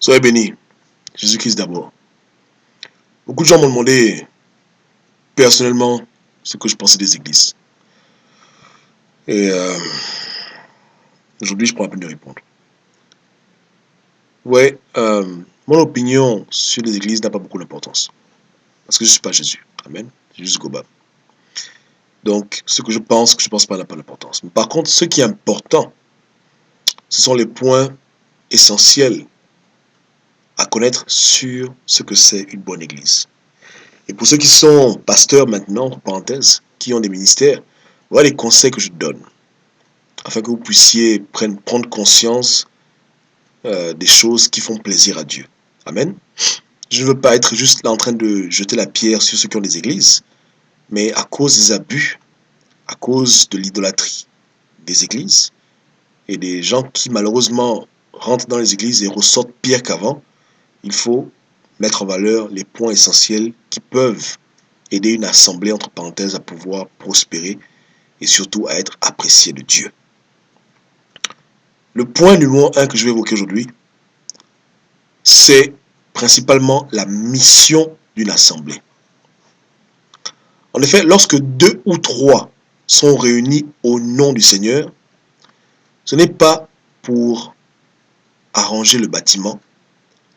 Soyez bénis. Jésus-Christ d'abord. Beaucoup de gens m'ont demandé personnellement ce que je pensais des églises. Et aujourd'hui, je prends la peine de répondre. Ouais, mon opinion sur les églises n'a pas beaucoup d'importance. Parce que je ne suis pas Jésus. Amen. C'est juste Goba. Donc, ce que je pense pas n'a pas d'importance. Mais par contre, ce qui est important, ce sont les points essentiels à connaître sur ce que c'est une bonne église. Et pour ceux qui sont pasteurs maintenant, entre parenthèses, qui ont des ministères, voilà les conseils que je donne, afin que vous puissiez prendre conscience des choses qui font plaisir à Dieu. Amen. Je ne veux pas être juste là en train de jeter la pierre sur ceux qui ont des églises, mais à cause des abus, à cause de l'idolâtrie des églises, et des gens qui malheureusement rentrent dans les églises et ressortent pire qu'avant, il faut mettre en valeur les points essentiels qui peuvent aider une assemblée, entre parenthèses, à pouvoir prospérer et surtout à être appréciée de Dieu. Le point numéro 1 que je vais évoquer aujourd'hui, c'est principalement la mission d'une assemblée. En effet, lorsque 2 ou 3 sont réunis au nom du Seigneur, ce n'est pas pour arranger le bâtiment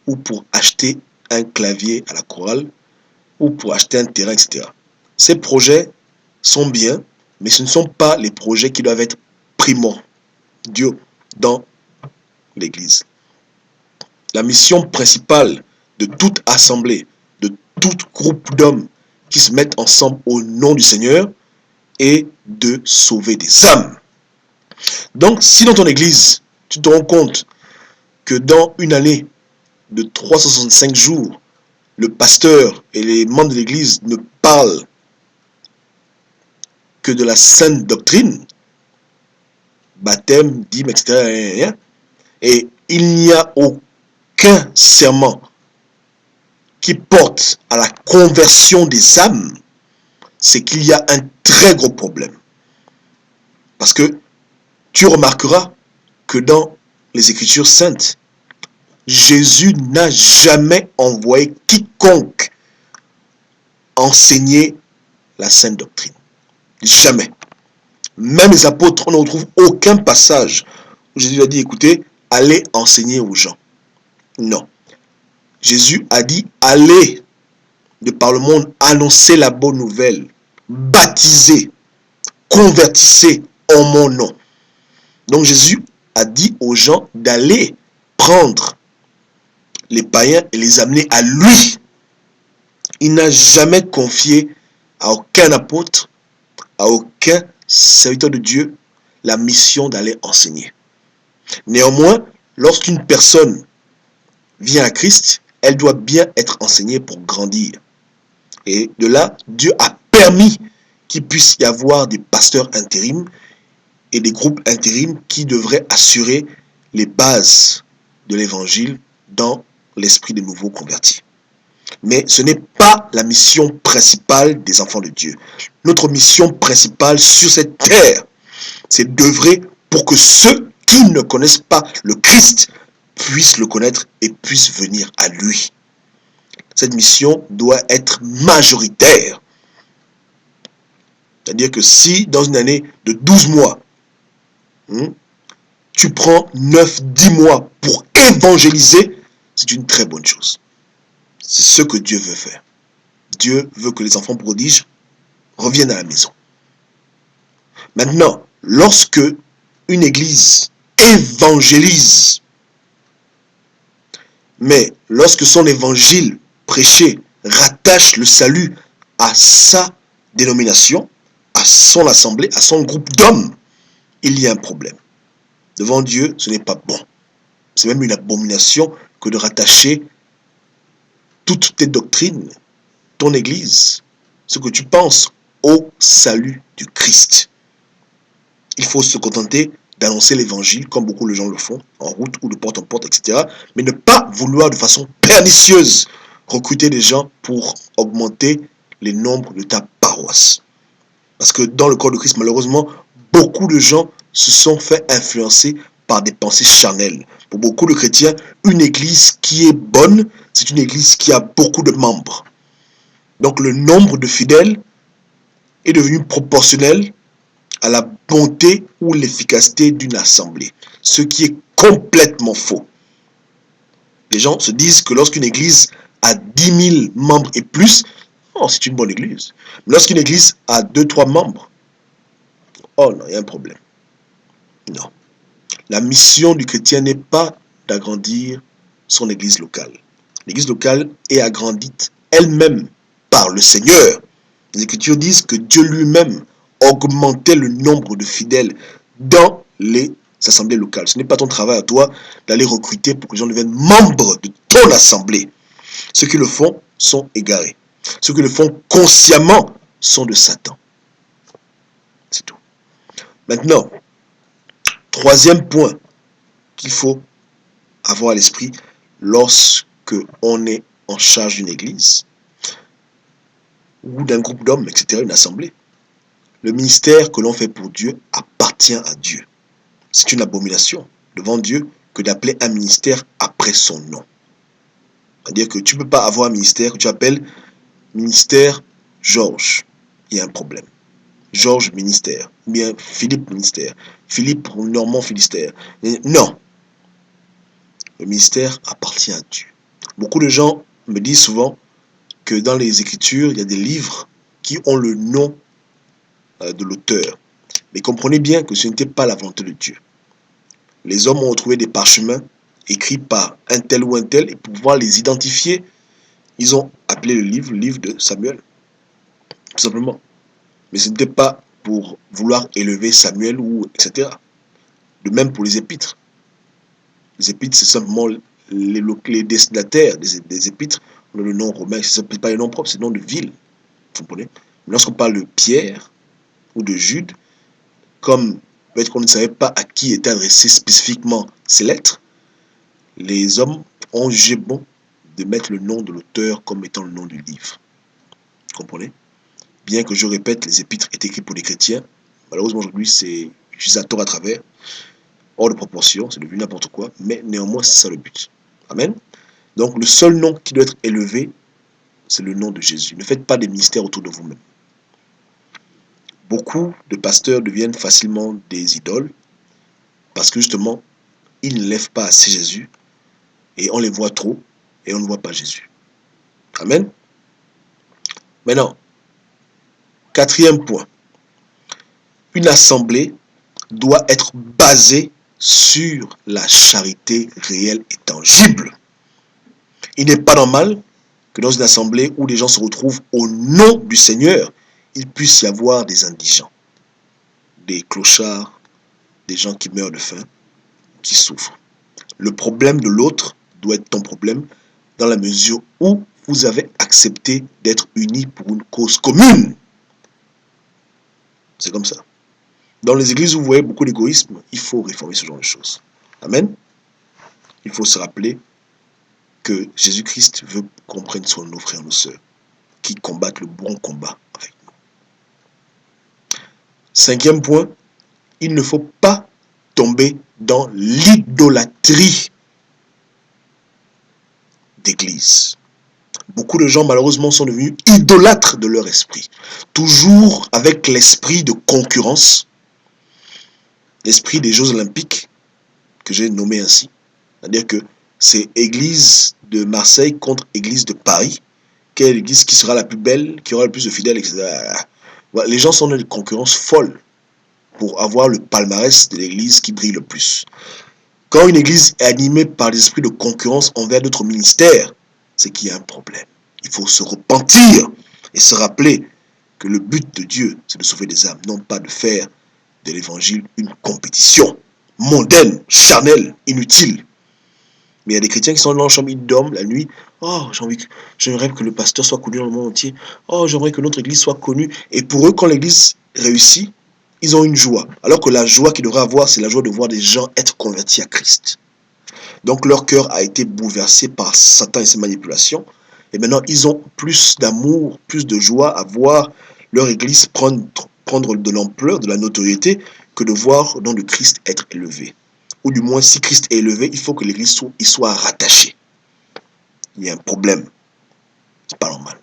ou pour acheter un clavier à la chorale ou pour acheter un terrain, etc. Ces projets sont bien, mais ce ne sont pas les projets qui doivent être primordiaux dans l'Église. La mission principale de toute assemblée, de tout groupe d'hommes qui se mettent ensemble au nom du Seigneur est de sauver des âmes. Donc, si dans ton église, tu te rends compte que dans une année de 365 jours, le pasteur et les membres de l'église ne parlent que de la sainte doctrine, baptême, dîme, etc., et il n'y a aucun serment qui porte à la conversion des âmes, c'est qu'il y a un très gros problème. Parce que tu remarqueras que dans les Écritures saintes, Jésus n'a jamais envoyé quiconque enseigner la sainte doctrine. Jamais. Même les apôtres, on ne retrouve aucun passage où Jésus a dit, écoutez, allez enseigner aux gens. Non. Jésus a dit, allez de par le monde, annoncer la bonne nouvelle, baptisez, convertissez en mon nom. Donc Jésus a dit aux gens d'aller prendre les païens et les amener à lui. Il n'a jamais confié à aucun apôtre, à aucun serviteur de Dieu, la mission d'aller enseigner. Néanmoins, lorsqu'une personne vient à Christ, elle doit bien être enseignée pour grandir. Et de là, Dieu a permis qu'il puisse y avoir des pasteurs intérims et des groupes intérims qui devraient assurer les bases de l'évangile dans l'esprit des nouveaux convertis. Mais ce n'est pas la mission principale des enfants de Dieu. Notre mission principale sur cette terre, c'est d'œuvrer pour que ceux qui ne connaissent pas le Christ puissent le connaître et puissent venir à lui. Cette mission doit être majoritaire. C'est-à-dire que si dans une année de 12 mois, tu prends 9-10 mois pour évangéliser, c'est une très bonne chose. C'est ce que Dieu veut faire. Dieu veut que les enfants prodiges reviennent à la maison. Maintenant, lorsque une église évangélise, mais lorsque son évangile prêché rattache le salut à sa dénomination, à son assemblée, à son groupe d'hommes, il y a un problème. Devant Dieu, ce n'est pas bon. C'est même une abomination que de rattacher toutes tes doctrines, ton église, ce que tu penses au salut du Christ. Il faut se contenter d'annoncer l'évangile, comme beaucoup de gens le font, en route ou de porte en porte, etc. Mais ne pas vouloir de façon pernicieuse recruter des gens pour augmenter les nombres de ta paroisse. Parce que dans le corps de Christ, malheureusement, beaucoup de gens se sont fait influencer par des pensées charnelles. Pour beaucoup de chrétiens, une église qui est bonne, c'est une église qui a beaucoup de membres. Donc le nombre de fidèles est devenu proportionnel à la bonté ou l'efficacité d'une assemblée. Ce qui est complètement faux. Les gens se disent que lorsqu'une église a 10 000 membres et plus, oh, c'est une bonne église. Mais lorsqu'une église a 2-3 membres, oh non, il y a un problème. Non. La mission du chrétien n'est pas d'agrandir son église locale. L'église locale est agrandie elle-même par le Seigneur. Les Écritures disent que Dieu lui-même augmentait le nombre de fidèles dans les assemblées locales. Ce n'est pas ton travail à toi d'aller recruter pour que les gens deviennent membres de ton assemblée. Ceux qui le font sont égarés. Ceux qui le font consciemment sont de Satan. C'est tout. Maintenant, troisième point qu'il faut avoir à l'esprit lorsque on est en charge d'une église ou d'un groupe d'hommes, etc., une assemblée. Le ministère que l'on fait pour Dieu appartient à Dieu. C'est une abomination devant Dieu que d'appeler un ministère après son nom. C'est-à-dire que tu ne peux pas avoir un ministère que tu appelles ministère Georges. Il y a un problème. Georges ministère, ou bien Philippe ministère, Philippe Normand Philistère. Non. Le ministère appartient à Dieu. Beaucoup de gens me disent souvent que dans les Écritures, il y a des livres qui ont le nom de l'auteur. Mais comprenez bien que ce n'était pas la volonté de Dieu. Les hommes ont retrouvé des parchemins écrits par un tel ou un tel, et pour pouvoir les identifier, ils ont appelé le livre de Samuel. Tout simplement. Mais ce n'était pas pour vouloir élever Samuel ou etc. De même pour les épîtres. Les épîtres, c'est simplement les destinataires des épîtres. On a le nom romain, ce n'est pas le nom propre, c'est le nom de ville. Vous comprenez? Lorsqu'on parle de Pierre ou de Jude, comme peut-être qu'on ne savait pas à qui étaient adressées spécifiquement ces lettres, les hommes ont jugé bon de mettre le nom de l'auteur comme étant le nom du livre. Vous comprenez? Bien que je répète, les épîtres étaient écrits pour les chrétiens, malheureusement aujourd'hui c'est utilisé à tort à travers, hors de proportion, c'est devenu n'importe quoi, mais néanmoins c'est ça le but. Amen. Donc le seul nom qui doit être élevé, c'est le nom de Jésus. Ne faites pas des ministères autour de vous-même. Beaucoup de pasteurs deviennent facilement des idoles parce que justement, ils ne lèvent pas assez Jésus et on les voit trop et on ne voit pas Jésus. Amen. Maintenant, quatrième point. Une assemblée doit être basée sur la charité réelle et tangible. Il n'est pas normal que dans une assemblée où les gens se retrouvent au nom du Seigneur, il puisse y avoir des indigents, des clochards, des gens qui meurent de faim, qui souffrent. Le problème de l'autre doit être ton problème dans la mesure où vous avez accepté d'être unis pour une cause commune. C'est comme ça. Dans les églises où vous voyez beaucoup d'égoïsme, il faut réformer ce genre de choses. Amen. Il faut se rappeler que Jésus-Christ veut qu'on prenne soin de nos frères et nos sœurs, qui combattent le bon combat avec nous. Cinquième point, il ne faut pas tomber dans l'idolâtrie d'église. Beaucoup de gens, malheureusement, sont devenus idolâtres de leur esprit. Toujours avec l'esprit de concurrence, l'esprit des Jeux Olympiques, que j'ai nommé ainsi. C'est-à-dire que c'est église de Marseille contre église de Paris. Quelle église qui sera la plus belle, qui aura le plus de fidèles, etc. Les gens sont dans une concurrence folle pour avoir le palmarès de l'église qui brille le plus. Quand une église est animée par des esprits de concurrence envers d'autres ministères, c'est qu'il y a un problème. Il faut se repentir et se rappeler que le but de Dieu, c'est de sauver des âmes, non pas de faire de l'évangile une compétition mondaine, charnelle, inutile. Mais il y a des chrétiens qui sont dans leur chambre, ils dorment la nuit. Oh, j'aimerais que le pasteur soit connu dans le monde entier. Oh, j'aimerais que notre église soit connue. Et pour eux, quand l'église réussit, ils ont une joie. Alors que la joie qu'ils devraient avoir, c'est la joie de voir des gens être convertis à Christ. Donc leur cœur a été bouleversé par Satan et ses manipulations. Et maintenant, ils ont plus d'amour, plus de joie à voir leur église prendre de l'ampleur, de la notoriété, que de voir le nom de Christ être élevé. ou du moins si Christ est élevé, il faut que l'église soit rattachée. Il y a un problème. C'est pas normal.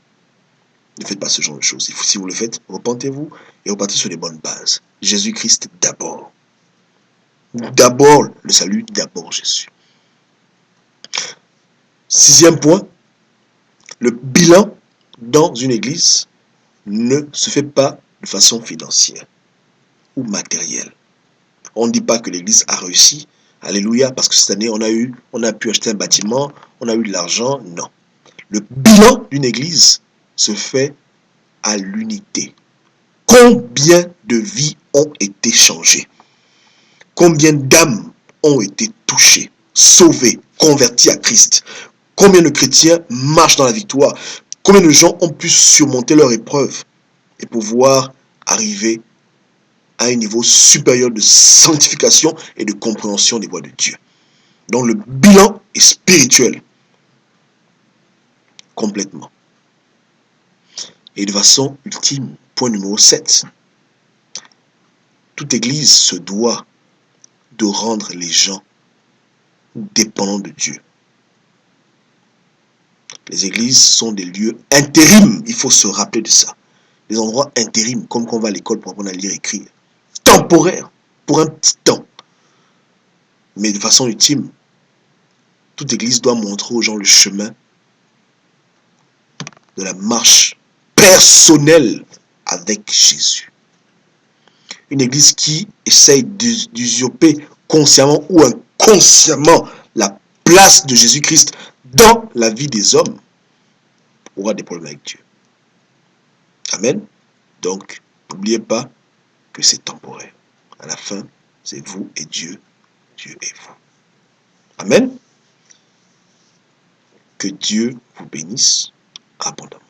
Ne faites pas ce genre de choses. Si vous le faites, repentez-vous et repartez sur les bonnes bases. Jésus-Christ d'abord. D'abord le salut, d'abord Jésus. 6e point, le bilan dans une église ne se fait pas de façon financière ou matérielle. On ne dit pas que l'église a réussi, alléluia, parce que cette année on a pu acheter un bâtiment, on a eu de l'argent. Non. Le bilan d'une église se fait à l'unité. Combien de vies ont été changées? Combien d'âmes ont été touchées, sauvées, converties à Christ? Combien de chrétiens marchent dans la victoire? Combien de gens ont pu surmonter leur épreuve et pouvoir arriver à un niveau supérieur de sanctification et de compréhension des voies de Dieu? Donc le bilan est spirituel. Complètement. Et de façon ultime, point numéro 7. Toute église se doit de rendre les gens dépendants de Dieu. Les églises sont des lieux intérims, il faut se rappeler de ça. Des endroits intérims, comme quand on va à l'école pour apprendre à lire et écrire. Temporaire, pour un petit temps. Mais de façon ultime, toute église doit montrer aux gens le chemin de la marche personnelle avec Jésus. Une église qui essaye d'usurper consciemment ou inconsciemment la place de Jésus-Christ dans la vie des hommes aura des problèmes avec Dieu. Amen. Donc, n'oubliez pas que c'est temporaire. À la fin, c'est vous et Dieu, Dieu et vous. Amen. Que Dieu vous bénisse abondamment.